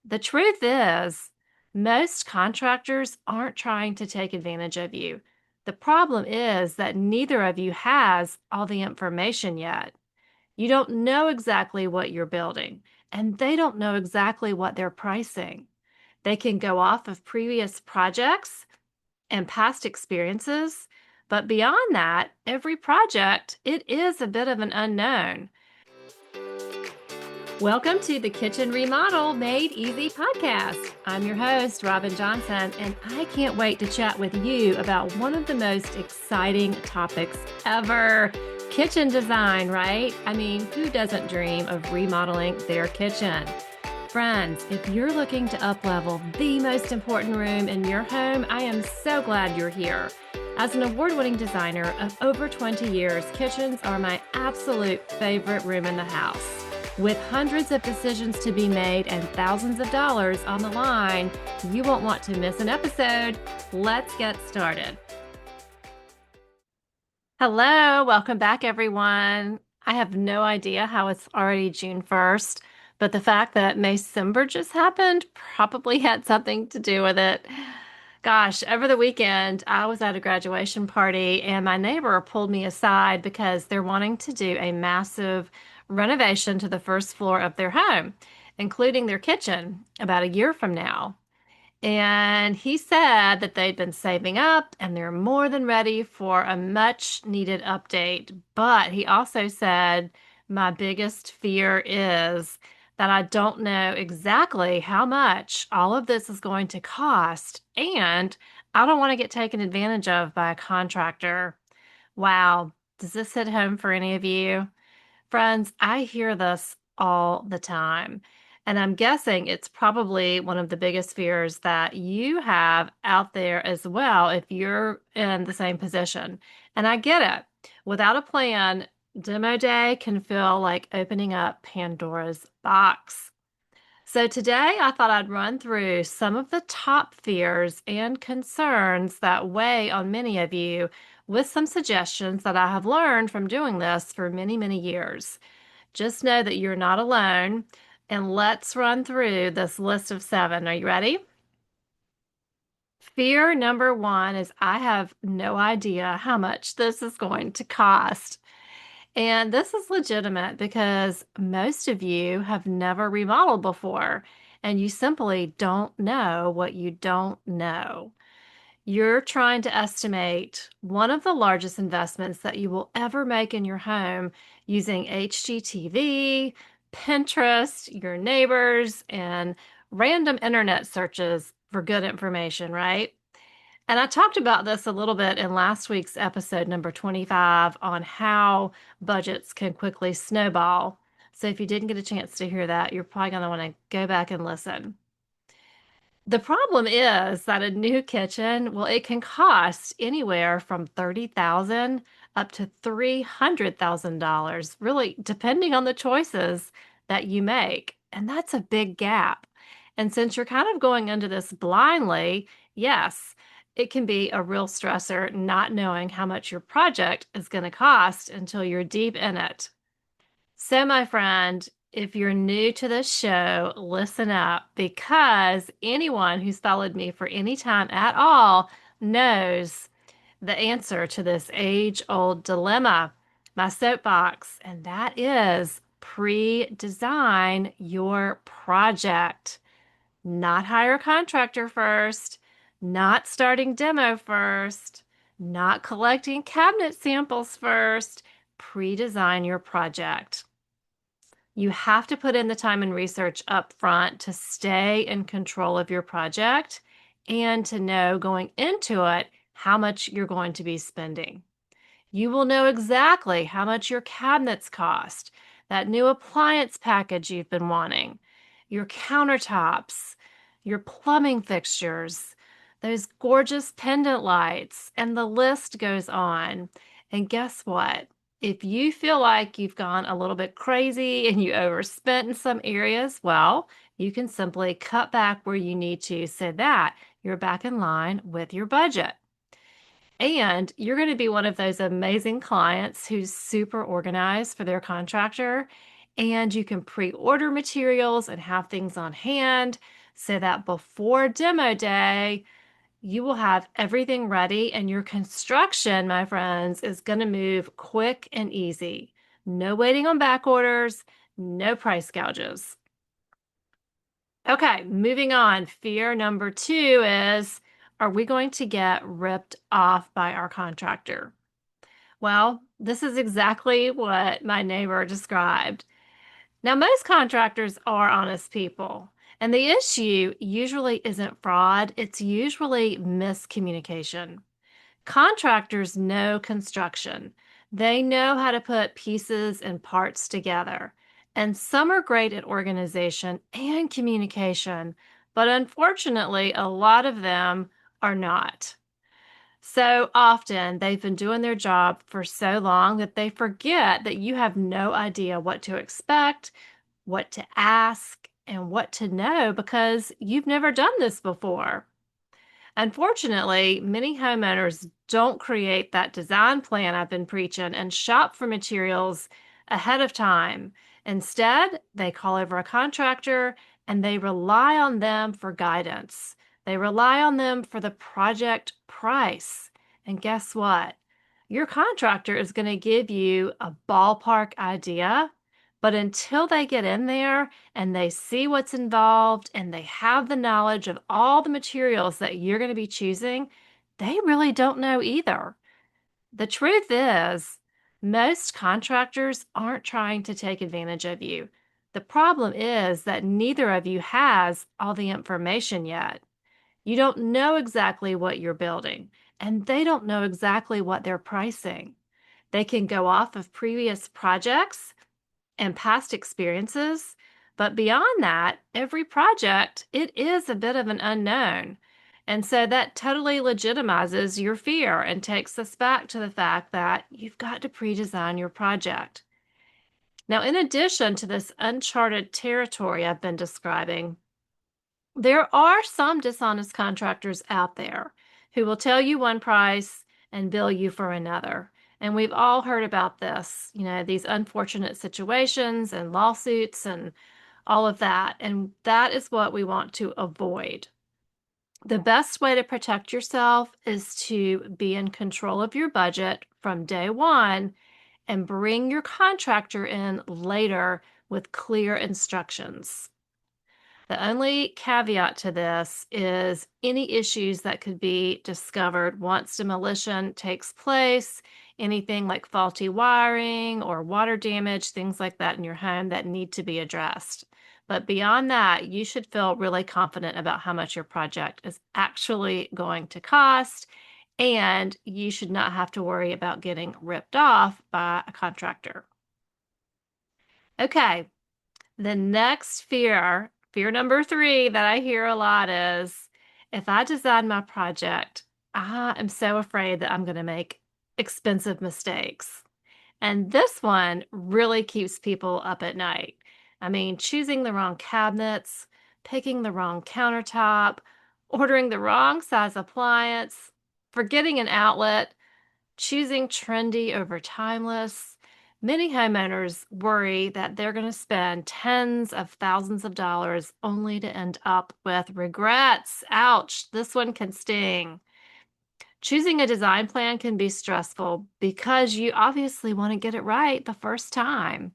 The truth is, most contractors aren't trying to take advantage of you. The problem is that neither of you has all the information yet. You don't know exactly what you're building, and they don't know exactly what they're pricing. They can go off of previous projects and past experiences, but beyond that, every project, it is a bit of an unknown. Welcome to the Kitchen Remodel Made Easy podcast. I'm your host, Robin Johnson, and I can't wait to chat with you about one of the most exciting topics ever. Kitchen design, right? I mean, who doesn't dream of remodeling their kitchen? Friends, if you're looking to uplevel the most important room in your home, I am so glad you're here. As an award-winning designer of over 20 years, kitchens are my absolute favorite room in the house. With hundreds of decisions to be made and thousands of dollars on the line, you won't want to miss an episode. Let's get started. Hello, welcome back, everyone. I have no idea how it's already June 1st, but the fact that Maycember just happened probably had something to do with it. Gosh, over the weekend, I was at a graduation party and my neighbor pulled me aside because they're wanting to do a massive renovation to the first floor of their home, including their kitchen, about a year from now. And he said that they'd been saving up and they're more than ready for a much needed update. But he also said, my biggest fear is that I don't know exactly how much all of this is going to cost. And I don't want to get taken advantage of by a contractor. Wow. Does this hit home for any of you? Friends, I hear this all the time. And I'm guessing it's probably one of the biggest fears that you have out there as well if you're in the same position. And I get it. Without a plan, demo day can feel like opening up Pandora's box. So today I thought I'd run through some of the top fears and concerns that weigh on many of you with some suggestions that I have learned from doing this for many, many years. Just know that you're not alone. And let's run through this list of 7. Are you ready? Fear number 1 is I have no idea how much this is going to cost. And this is legitimate because most of you have never remodeled before and you simply don't know what you don't know. You're trying to estimate one of the largest investments that you will ever make in your home using HGTV, Pinterest, your neighbors, and random internet searches for good information, right? And I talked about this a little bit in last week's episode, number 25, on how budgets can quickly snowball. So if you didn't get a chance to hear that, you're probably going to want to go back and listen. The problem is that a new kitchen, well, it can cost anywhere from $30,000 up to $300,000, really depending on the choices that you make. And that's a big gap. And since you're kind of going into this blindly, yes, it can be a real stressor not knowing how much your project is going to cost until you're deep in it. So, my friend, if you're new to this show, listen up because anyone who's followed me for any time at all knows the answer to this age-old dilemma, my soapbox, and that is pre-design your project. Not hire a contractor first, not starting demo first, not collecting cabinet samples first. Pre-design your project. You have to put in the time and research up front to stay in control of your project and to know going into it how much you're going to be spending. You will know exactly how much your cabinets cost, that new appliance package you've been wanting, your countertops, your plumbing fixtures, those gorgeous pendant lights, and the list goes on. And guess what? If you feel like you've gone a little bit crazy and you overspent in some areas, well, you can simply cut back where you need to so that you're back in line with your budget. And you're going to be one of those amazing clients who's super organized for their contractor. And you can pre-order materials and have things on hand so that before demo day, you will have everything ready and your construction, my friends, is going to move quick and easy. No waiting on back orders, no price gouges. Okay, moving on. Fear number 2 is, are we going to get ripped off by our contractor? Well, this is exactly what my neighbor described. Now, most contractors are honest people, and the issue usually isn't fraud, it's usually miscommunication. Contractors know construction. They know how to put pieces and parts together. And some are great at organization and communication, but unfortunately, a lot of them are not. So often they've been doing their job for so long that they forget that you have no idea what to expect, what to ask, and what to know because you've never done this before. Unfortunately, many homeowners don't create that design plan I've been preaching and shop for materials ahead of time. Instead, they call over a contractor and they rely on them for guidance. They rely on them for the project price. And guess what? Your contractor is going to give you a ballpark idea, but until they get in there and they see what's involved and they have the knowledge of all the materials that you're going to be choosing, they really don't know either. The truth is, most contractors aren't trying to take advantage of you. The problem is that neither of you has all the information yet. You don't know exactly what you're building, and they don't know exactly what they're pricing. They can go off of previous projects and past experiences. But beyond that, every project, it is a bit of an unknown. And so that totally legitimizes your fear and takes us back to the fact that you've got to pre-design your project. Now, in addition to this uncharted territory I've been describing, there are some dishonest contractors out there who will tell you one price and bill you for another. And we've all heard about this, these unfortunate situations and lawsuits and all of that. And that is what we want to avoid. The best way to protect yourself is to be in control of your budget from day one and bring your contractor in later with clear instructions. The only caveat to this is any issues that could be discovered once demolition takes place, anything like faulty wiring or water damage, things like that in your home that need to be addressed. But beyond that, you should feel really confident about how much your project is actually going to cost, and you should not have to worry about getting ripped off by a contractor. Okay, the next fear number 3 that I hear a lot is, if I design my project, I am so afraid that I'm going to make expensive mistakes. And this one really keeps people up at night. I mean, choosing the wrong cabinets, picking the wrong countertop, ordering the wrong size appliance, forgetting an outlet, choosing trendy over timeless. Many homeowners worry that they're going to spend tens of thousands of dollars only to end up with regrets. Ouch, this one can sting. Choosing a design plan can be stressful because you obviously want to get it right the first time.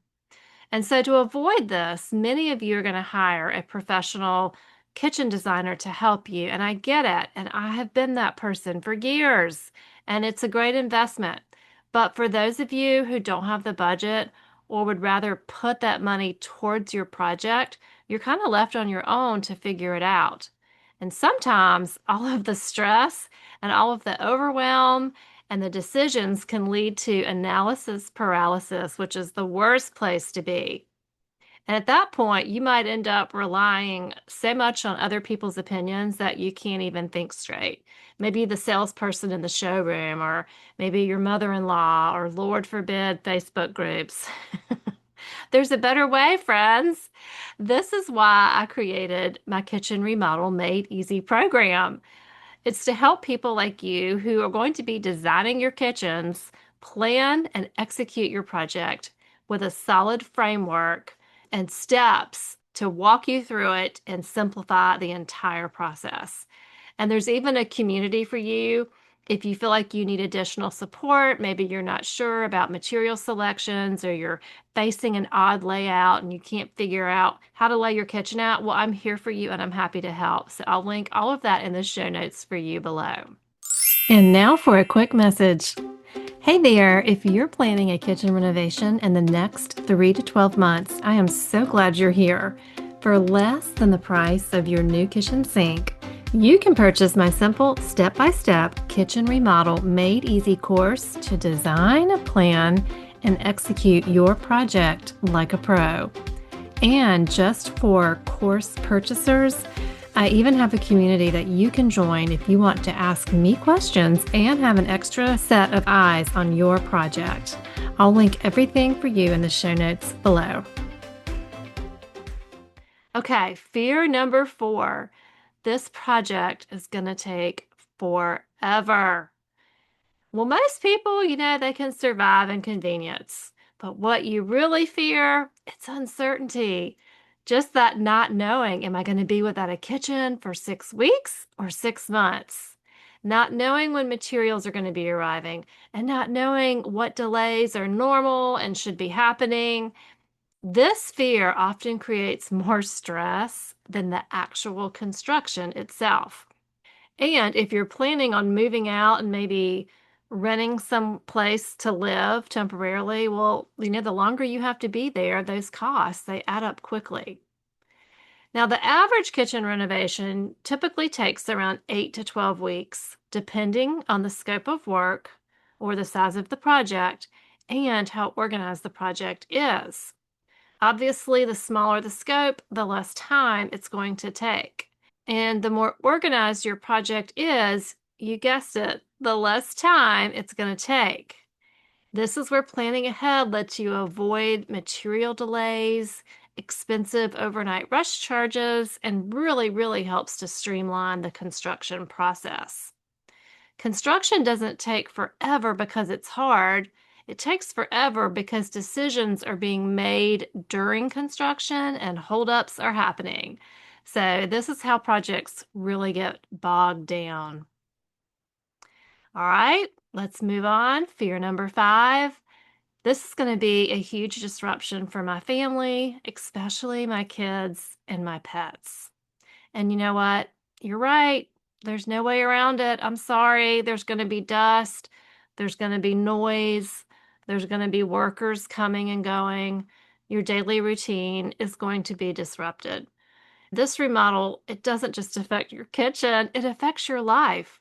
And so, to avoid this, many of you are going to hire a professional kitchen designer to help you. And I get it. And I have been that person for years. And it's a great investment. But for those of you who don't have the budget or would rather put that money towards your project, you're kind of left on your own to figure it out. And sometimes all of the stress and all of the overwhelm and the decisions can lead to analysis paralysis, which is the worst place to be. And at that point, you might end up relying so much on other people's opinions that you can't even think straight. Maybe the salesperson in the showroom, or maybe your mother-in-law, or Lord forbid, Facebook groups. There's a better way, friends. This is why I created my Kitchen Remodel Made Easy program. It's to help people like you who are going to be designing your kitchens plan and execute your project with a solid framework and steps to walk you through it and simplify the entire process. And there's even a community for you if you feel like you need additional support. Maybe you're not sure about material selections or you're facing an odd layout and you can't figure out how to lay your kitchen out. Well, I'm here for you and I'm happy to help. So I'll link all of that in the show notes for you below. And now for a quick message. Hey there, if you're planning a kitchen renovation in the next 3 to 12 months, I am so glad you're here. For less than the price of your new kitchen sink, you can purchase my simple step-by-step Kitchen Remodel Made Easy course to design, plan, and execute your project like a pro. And just for course purchasers, I even have a community that you can join if you want to ask me questions and have an extra set of eyes on your project. I'll link everything for you in the show notes below. Okay, fear number 4. This project is going to take forever. Well, most people, they can survive inconvenience. But what you really fear, it's uncertainty. Just that not knowing, am I going to be without a kitchen for 6 weeks or 6 months? Not knowing when materials are going to be arriving and not knowing what delays are normal and should be happening. This fear often creates more stress than the actual construction itself. And if you're planning on moving out and maybe renting some place to live temporarily, well, the longer you have to be there, those costs, they add up quickly. Now, the average kitchen renovation typically takes around 8 to 12 weeks, depending on the scope of work or the size of the project and how organized the project is. Obviously, the smaller the scope, the less time it's going to take. And the more organized your project is, you guessed it, the less time it's going to take. This is where planning ahead lets you avoid material delays, expensive overnight rush charges, and really, really helps to streamline the construction process. Construction doesn't take forever because it's hard. It takes forever because decisions are being made during construction and holdups are happening. So, this is how projects really get bogged down. All right, let's move on. Fear number 5. This is going to be a huge disruption for my family, especially my kids and my pets. And you know what? You're right. There's no way around it. I'm sorry. There's going to be dust. There's going to be noise. There's going to be workers coming and going. Your daily routine is going to be disrupted. This remodel, it doesn't just affect your kitchen, it affects your life.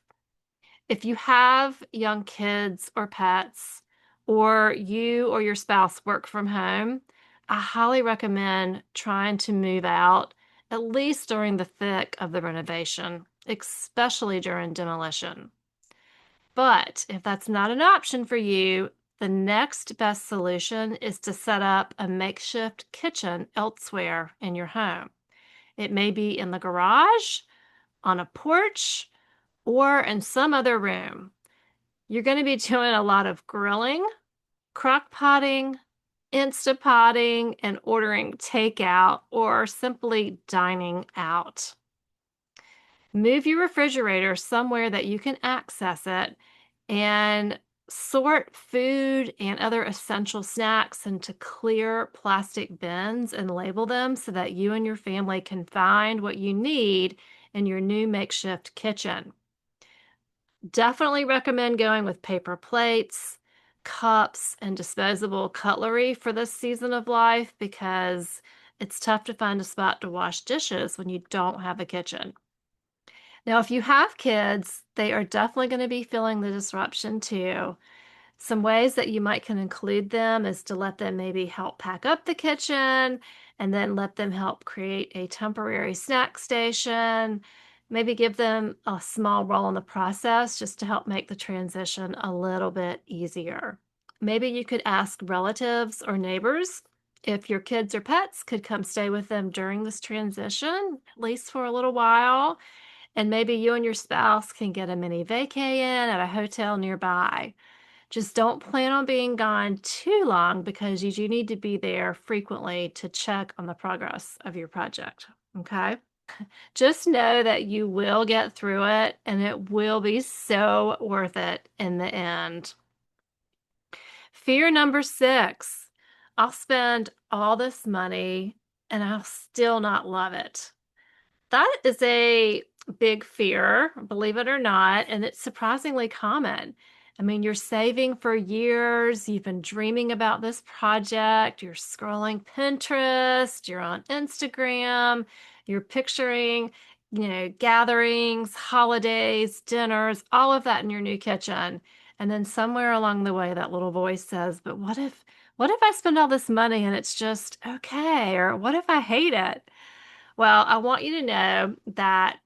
If you have young kids or pets, or you or your spouse work from home, I highly recommend trying to move out at least during the thick of the renovation, especially during demolition. But if that's not an option for you, the next best solution is to set up a makeshift kitchen elsewhere in your home. It may be in the garage, on a porch, or in some other room. You're going to be doing a lot of grilling, crock potting, Instapotting, and ordering takeout or simply dining out. Move your refrigerator somewhere that you can access it and sort food and other essential snacks into clear plastic bins and label them so that you and your family can find what you need in your new makeshift kitchen. Definitely recommend going with paper plates, cups, and disposable cutlery for this season of life because it's tough to find a spot to wash dishes when you don't have a kitchen. Now, if you have kids, they are definitely going to be feeling the disruption too. Some ways that you might can include them is to let them maybe help pack up the kitchen and then let them help create a temporary snack station. Maybe give them a small role in the process just to help make the transition a little bit easier. Maybe you could ask relatives or neighbors if your kids or pets could come stay with them during this transition, at least for a little while. And maybe you and your spouse can get a mini vacay in at a hotel nearby. Just don't plan on being gone too long because you do need to be there frequently to check on the progress of your project. Okay. Just know that you will get through it and it will be so worth it in the end. Fear number 6, I'll spend all this money and I'll still not love it. That is a big fear, believe it or not, and it's surprisingly common. I mean, you're saving for years, you've been dreaming about this project, you're scrolling Pinterest, you're on Instagram, you're picturing, gatherings, holidays, dinners, all of that in your new kitchen. And then somewhere along the way, that little voice says, but what if I spend all this money and it's just okay? Or what if I hate it? Well, I want you to know that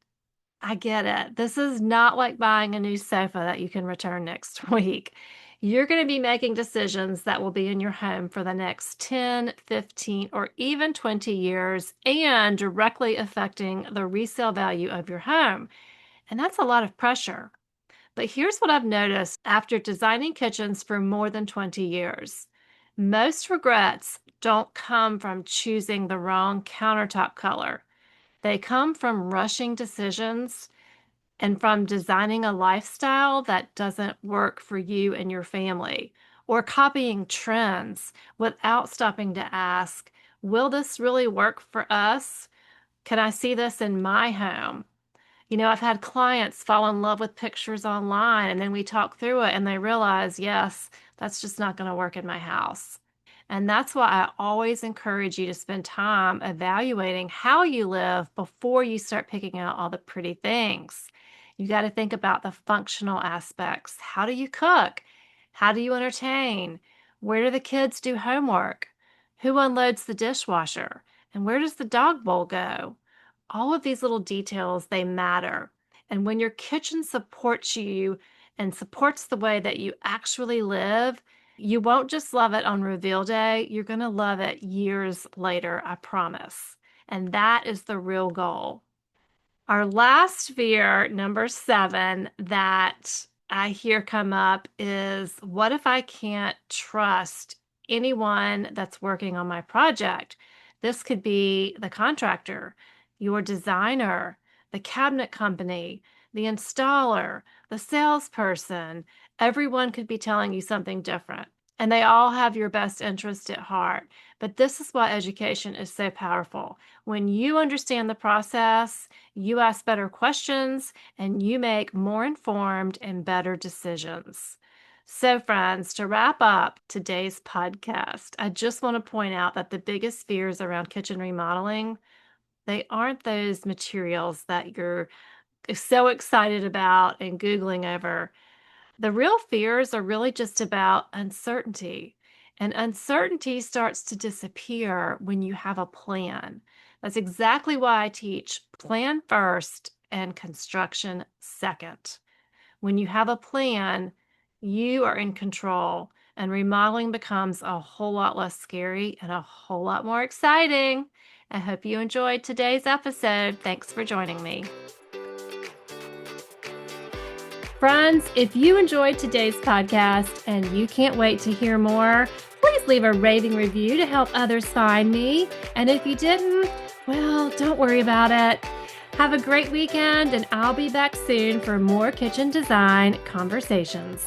I get it. This is not like buying a new sofa that you can return next week. You're going to be making decisions that will be in your home for the next 10, 15, or even 20 years and directly affecting the resale value of your home. And that's a lot of pressure. But here's what I've noticed after designing kitchens for more than 20 years. Most regrets don't come from choosing the wrong countertop color. They come from rushing decisions and from designing a lifestyle that doesn't work for you and your family, or copying trends without stopping to ask, will this really work for us? Can I see this in my home? I've had clients fall in love with pictures online and then we talk through it and they realize, yes, that's just not going to work in my house. And that's why I always encourage you to spend time evaluating how you live before you start picking out all the pretty things. You got to think about the functional aspects. How do you cook? How do you entertain? Where do the kids do homework? Who unloads the dishwasher? And where does the dog bowl go? All of these little details, they matter. And when your kitchen supports you and supports the way that you actually live, you won't just love it on reveal day, you're going to love it years later, I promise. And that is the real goal. Our last fear, number 7, that I hear come up is, what if I can't trust anyone that's working on my project? This could be the contractor, your designer, the cabinet company, the installer, the salesperson. Everyone could be telling you something different, and they all have your best interest at heart. But this is why education is so powerful. When you understand the process, you ask better questions, and you make more informed and better decisions. So, friends, to wrap up today's podcast, I just want to point out that the biggest fears around kitchen remodeling, they aren't those materials that you're so excited about and Googling over. The real fears are really just about uncertainty. And uncertainty starts to disappear when you have a plan. That's exactly why I teach plan first and construction second. When you have a plan, you are in control, and remodeling becomes a whole lot less scary and a whole lot more exciting. I hope you enjoyed today's episode. Thanks for joining me. Friends, if you enjoyed today's podcast and you can't wait to hear more, please leave a raving review to help others find me. And if you didn't, well, don't worry about it. Have a great weekend, and I'll be back soon for more kitchen design conversations.